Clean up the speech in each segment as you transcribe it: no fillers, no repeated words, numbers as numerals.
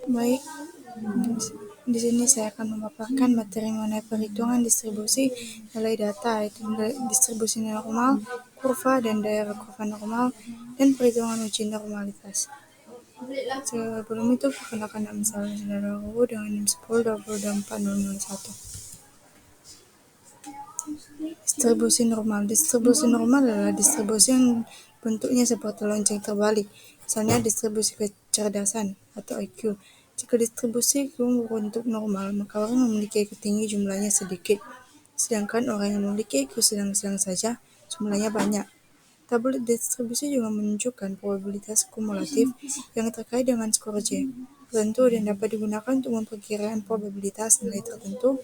Baik, di sini saya akan memaparkan materi mengenai perhitungan distribusi nilai data, yaitu distribusi normal, kurva dan daerah kurva normal, dan perhitungan uji normalitas. Sebelum itu, perkenalkan nama saya Saudara Ruhu dengan NIM 10 Distribusi normal. Distribusi normal adalah distribusi yang bentuknya seperti lonceng terbalik, misalnya distribusi kecerdasan atau IQ. Jika distribusi IQ berbentuk normal, maka orang yang memiliki IQ tinggi jumlahnya sedikit, sedangkan orang yang memiliki IQ sedang-sedang saja jumlahnya banyak. Tabel distribusi juga menunjukkan probabilitas kumulatif yang terkait dengan skor J tertentu dan dapat digunakan untuk memperkirakan probabilitas nilai tertentu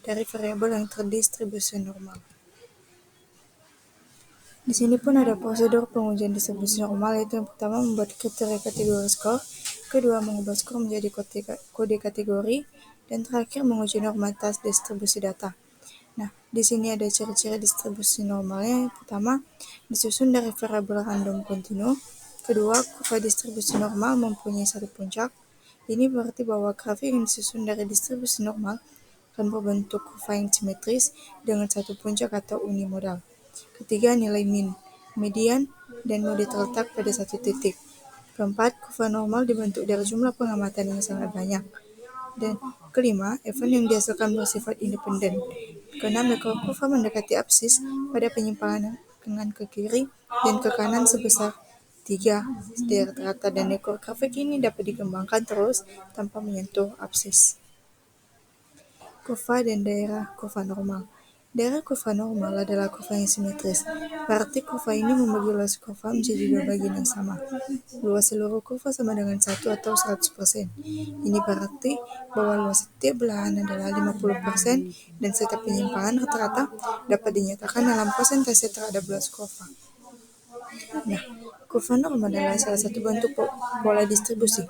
dari variabel yang terdistribusi normal. Di sini pun ada prosedur pengujian distribusi normal, yaitu yang pertama membuat kriteria kategori skor, kedua mengubah skor menjadi kode kategori, dan terakhir menguji normalitas distribusi data. Nah, di sini ada ciri-ciri distribusi normalnya. Yang pertama, disusun dari variabel random kontinu. Kedua, kurva distribusi normal mempunyai satu puncak. Ini berarti bahwa grafik yang disusun dari distribusi normal akan berbentuk kurva yang simetris dengan satu puncak atau unimodal. Ketiga, nilai min, median, dan mode terletak pada satu titik. Keempat, kurva normal dibentuk dari jumlah pengamatan yang sangat banyak. Dan kelima, event yang dihasilkan bersifat independen. Keenam, ekor kurva mendekati apsis pada penyimpangan dengan ke kiri dan ke kanan sebesar 3 di rata-rata, dan ekor grafik ini dapat dikembangkan terus tanpa menyentuh apsis. Kurva dan daerah kurva normal. Daerah kurva normal adalah kurva yang simetris, berarti kurva ini membagi luas kurva menjadi dua bagian yang sama. Luas seluruh kurva sama dengan 1 atau 100%. Ini berarti bahwa luas setiap belahan adalah 50% dan setiap penyimpangan rata-rata dapat dinyatakan dalam persentase terhadap luas kurva. Nah, kurva normal adalah salah satu bentuk pola distribusi.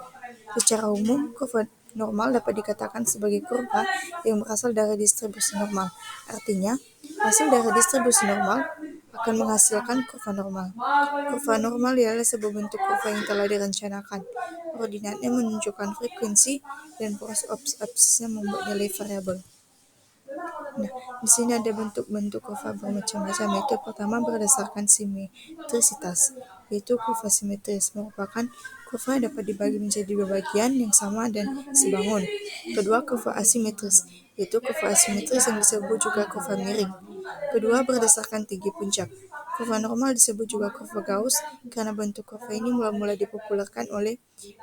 Secara umum, kurva normal dapat dikatakan sebagai kurva yang berasal dari distribusi normal. Artinya, hasil dari distribusi normal akan menghasilkan kurva normal. Kurva normal ialah sebuah bentuk kurva yang telah direncanakan. Koordinatnya menunjukkan frekuensi dan poros absisnya membuat nilai variabel. Nah, di sini ada bentuk-bentuk kurva bermacam-macam, yaitu pertama berdasarkan simetrisitas, yaitu kurva simetris merupakan kurva yang dapat dibagi menjadi dua bagian yang sama dan sebangun. Kedua, kurva asimetris, yaitu kurva asimetris yang disebut juga kurva miring. Kedua, berdasarkan tinggi puncak. Kurva normal disebut juga kurva Gauss karena bentuk kurva ini mula-mula dipopulerkan oleh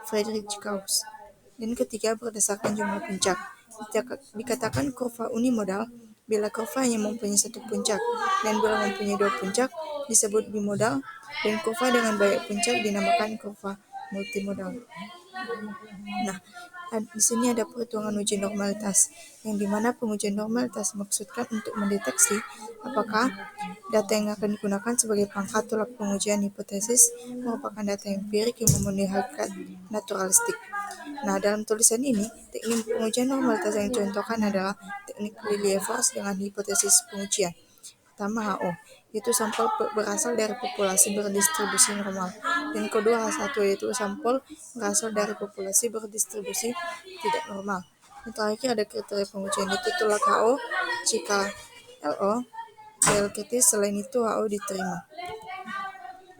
Friedrich Gauss. Dan ketiga, berdasarkan jumlah puncak. Dikatakan kurva unimodal bila kurva hanya mempunyai satu puncak, dan bila mempunyai dua puncak disebut bimodal, dan kurva dengan banyak puncak dinamakan kurva multimodal. Nah, di sini ada perhitungan uji normalitas, yang dimana pengujian normalitas maksudkan untuk mendeteksi apakah data yang akan digunakan sebagai pangkat tolak pengujian hipotesis merupakan data empirik yang memenuhi hakikat naturalistik. Nah, dalam tulisan ini, teknik pengujian normalitas yang dicontohkan adalah teknik Lilliefors dengan hipotesis pengujian. Pertama, HO, yaitu sampel berasal dari populasi berdistribusi normal. Dan kedua, H1, yaitu sampel berasal dari populasi berdistribusi tidak normal. Dan terakhir ada kriteria pengujian, yaitu tolak HO jika LO kritis, selain itu HO diterima.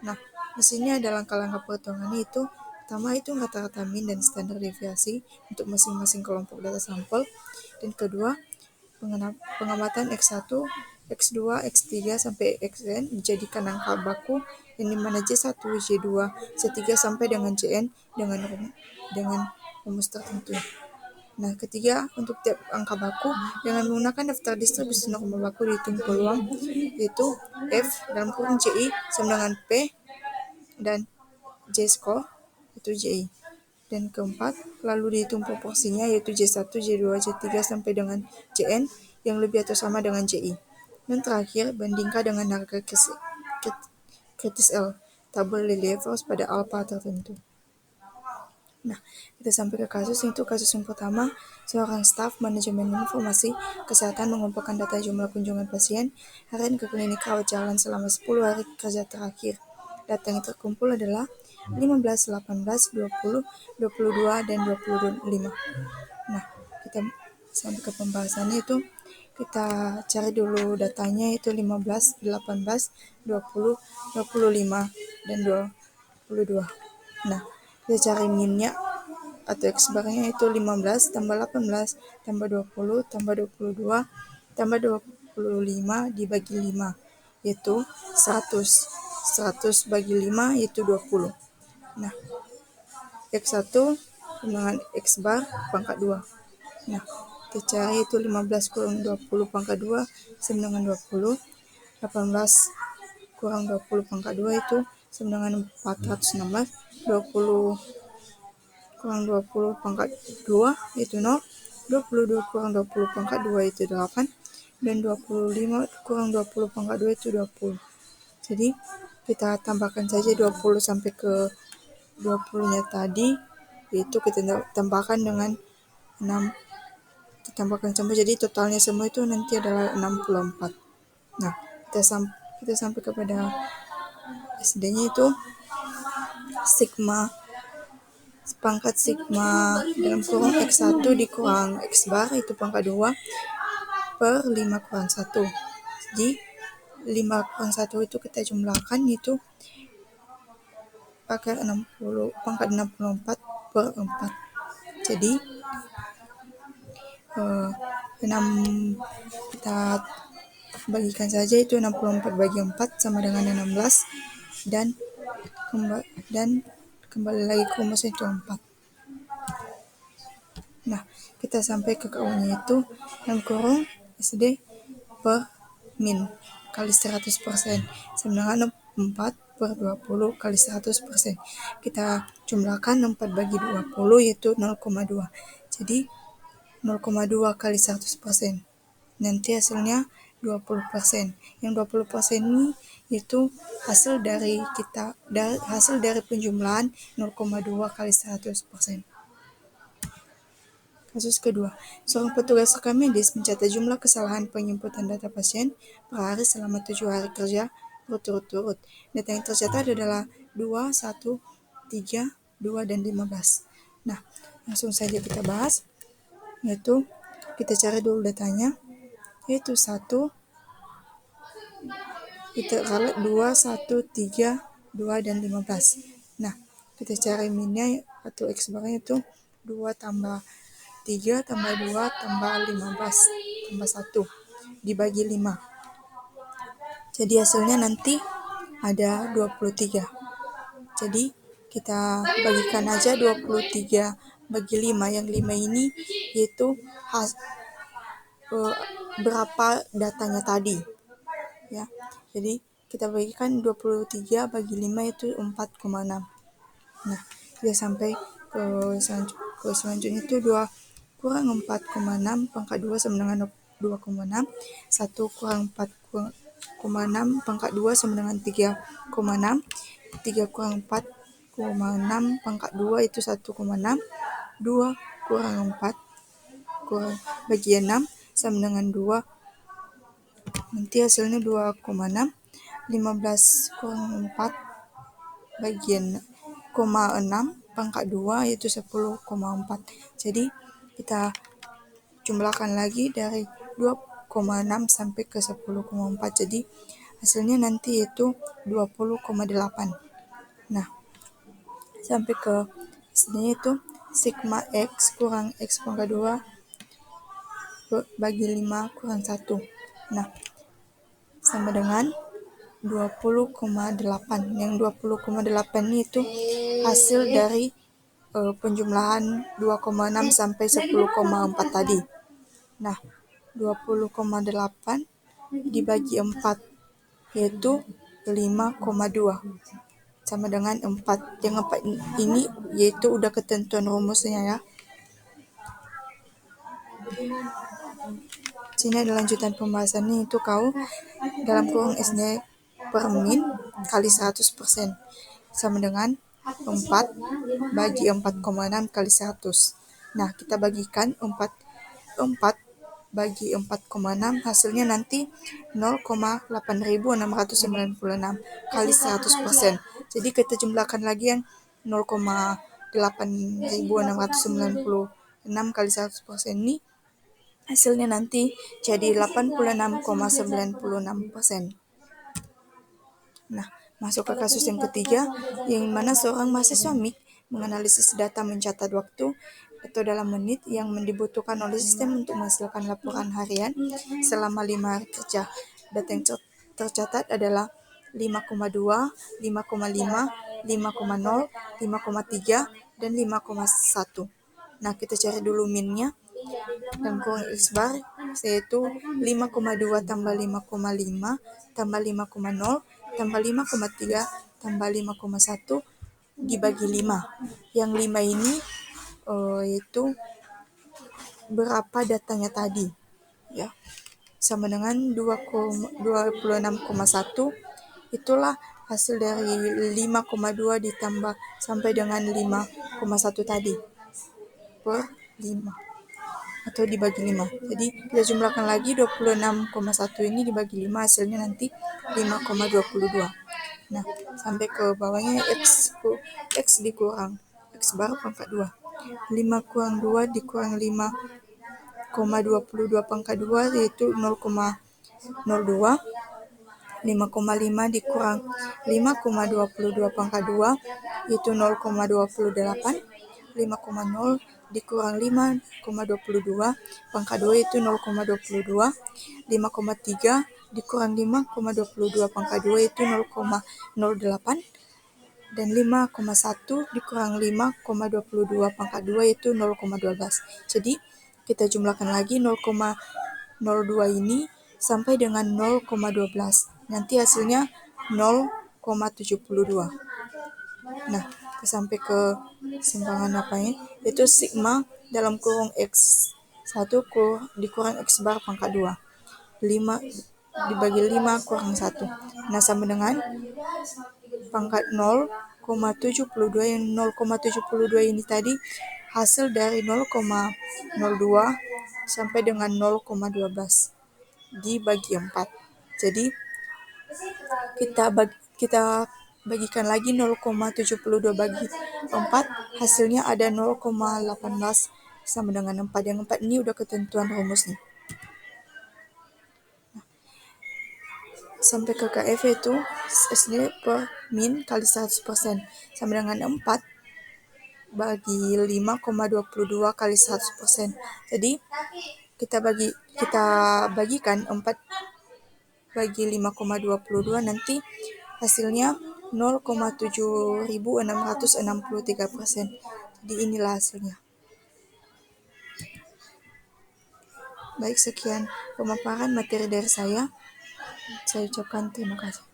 Nah, di sini ada langkah-langkah perhitungannya, itu pertama hitung rata-rata min dan standar deviasi untuk masing-masing kelompok data sampel. Dan kedua, pengamatan X1, X2, X3 sampai Xn dijadikan angka baku yang dimana J1, J2, J3 sampai dengan Jn dengan rumus tertentu. Nah, ketiga, untuk tiap angka baku dengan menggunakan daftar distribusi normal baku dihitung peluang, yaitu F dalam kurung Ji sama dengan P dan J score itu Ji. Dan keempat, lalu dihitung proporsinya, yaitu J1, J2, J3 sampai dengan Jn yang lebih atau sama dengan Ji. Dan terakhir, bandingkan dengan harga kritis L, tabel Lilliefors pada alfa tertentu. Nah, kita sampai ke kasus, itu kasus yang pertama, seorang staf manajemen informasi kesehatan mengumpulkan data jumlah kunjungan pasien harian ke klinik rawat jalan selama 10 hari kerja terakhir. Data yang terkumpul adalah 15, 18, 20, 22, dan 25. Nah, kita sampai ke pembahasannya itu kita cari dulu datanya itu 15, 18, 20, 25, dan 22. Nah, kita cari minnya atau X barnya itu 15 tambah 18 tambah 20 tambah 22 tambah 25 dibagi 5 yaitu 100. 100 bagi 5 yaitu 20. Nah, X1 dengan X bar pangkat 2. Nah, kita cari itu 15 kurang 20 pangkat 2 sama dengan 20. 18 kurang 20 pangkat 2 itu sama dengan 416. 20 kurang 20 pangkat 2 itu 0. 22 kurang 20 pangkat 2 itu 8. Dan 25 kurang 20 pangkat 2 itu 20. Jadi kita tambahkan saja 20 sampai ke 20-nya tadi, yaitu kita tambahkan dengan 6. Kita tambahkan semua, jadi totalnya semua itu nanti adalah 64. Nah, kita sampai kepada SD-nya itu sigma pangkat sigma dalam kurung X1 dikurang X bar itu pangkat 2 per 5 kurang 1. Jadi 5 kurang 1 itu kita jumlahkan itu pakai 60 pangkat 64 per 4. Jadi 6 kita bagikan saja itu 64 bagi 4 sama dengan 16 dan kembali lagi ke rumus itu 4. Nah, kita sampai ke KU-nya itu dalam kurung SD per min kali 100% sama dengan 4 per 20 kali 100%. Kita jumlahkan 4 bagi 20 yaitu 0,2. Jadi 0,2 kali 100%. Nanti hasilnya 20%. Yang 20% ini itu hasil dari penjumlahan 0,2 kali 100%. Kasus kedua, seorang petugas rekam medis mencatat jumlah kesalahan penginputan data pasien per hari selama 7 hari kerja berturut-turut. Data yang tercatat adalah 2, 1, 3, 2, dan 15. Nah, langsung saja kita bahas, yaitu kita cari dulu datanya, yaitu 1, kita ralat 2, 1, 3, 2, dan 15. Nah, kita cari minnya atau X barnya itu 2 tambah 3 tambah 2 tambah 15 tambah 1 dibagi 5. Jadi hasilnya nanti ada 23. Jadi kita bagikan aja 23 bagi 5. Yang 5 ini yaitu berapa datanya tadi. Ya. Jadi kita bagikan 23 bagi 5 itu 4,6. Nah, kita sampai ke selanjutnya itu 2 kurang 4,6 pangkat 2 sama dengan 2,6. 1 kurang 4,6 pangkat 2 sama dengan 3,6. 3 kurang 4,6 pangkat 2 itu 1,6. 2 kurang 4 kurang bagi 6 sama dengan 2. Nanti hasilnya 2,6. 15 kurang 4 bagi 6 pangkat 2 yaitu 10,4. Jadi kita jumlahkan lagi dari 2,6 sampai ke 10,4. Jadi hasilnya nanti itu 20,8. Nah, sampai ke sini itu sigma X kurang X pangkat 2 bagi 5 kurang 1. Nah, sama dengan 20,8. Yang 20,8 ini itu hasil dari penjumlahan 2,6 sampai 10,4 tadi. Nah, 20,8 dibagi 4 yaitu 5,2 sama dengan 4. Yang 4 ini yaitu udah ketentuan rumusnya ya. Sini ada lanjutan pembahasannya itu kau dalam kurung SD per min kali 100% sama dengan 4 bagi 4,6 kali 100. Nah, kita bagikan 4 bagi 4,6 hasilnya nanti 0,8696 kali 100%. Jadi kita jumlahkan lagi yang 0,8696 kali 100% ini hasilnya nanti jadi 86,96%. Nah, masuk ke kasus yang ketiga, yang mana seorang mahasiswa MIK menganalisis data mencatat waktu atau dalam menit yang dibutuhkan oleh sistem untuk menghasilkan laporan harian selama 5 hari kerja. Data yang tercatat adalah 5,2, 5,5, 5,0, 5,3, dan 5,1. Nah, kita cari dulu minnya. Dan kurang X bar, yaitu 5,2 tambah 5,5 tambah 5,0 tambah 5,3 tambah 5,1 dibagi 5. Yang 5 ini yaitu berapa datanya tadi, ya, sama dengan 26,1. Itulah hasil dari 5,2 ditambah sampai dengan 5,1 tadi per 5 atau dibagi 5. Jadi kita jumlahkan lagi 26,1 ini dibagi 5, hasilnya nanti 5,22. Nah, sampai ke bawahnya X dikurang X bar pangkat 2. 5 kurang 2 dikurang 5,22 pangkat 2 yaitu 0,02. 5,5 dikurang 5,22 pangkat 2 yaitu 0,28. 5,0 dikurang 5,22 pangkat 2 yaitu 0,22. 5,3 dikurang 5,22 pangkat 2 yaitu 0,08. Dan 5,1 dikurang 5,22 pangkat 2 yaitu 0,12. Jadi kita jumlahkan lagi 0,02 ini sampai dengan 0,12. Nanti hasilnya 0,72. Nah, sampai ke simpangan apanya, itu sigma dalam kurung X1 dikurang X bar pangkat 2. 5 dibagi 5 kurang 1. Nah, sama dengan pangkat 0,72. Yang 0,72 ini tadi hasil dari 0,02 sampai dengan 0,12 dibagi 4. Jadi kita bagikan lagi 0,72 bagi 4, hasilnya ada 0,18 sama dengan 4. Yang 4 ini udah ketentuan rumus nih. Sampai ke KF itu SD per min kali 100% sama dengan 4 bagi 5,22 kali 100%. Jadi kita bagikan 4 bagi 5,22, nanti hasilnya 0,7663%. Jadi inilah hasilnya. Baik, sekian pemaparan materi dari saya. Saya ucapkan terima kasih.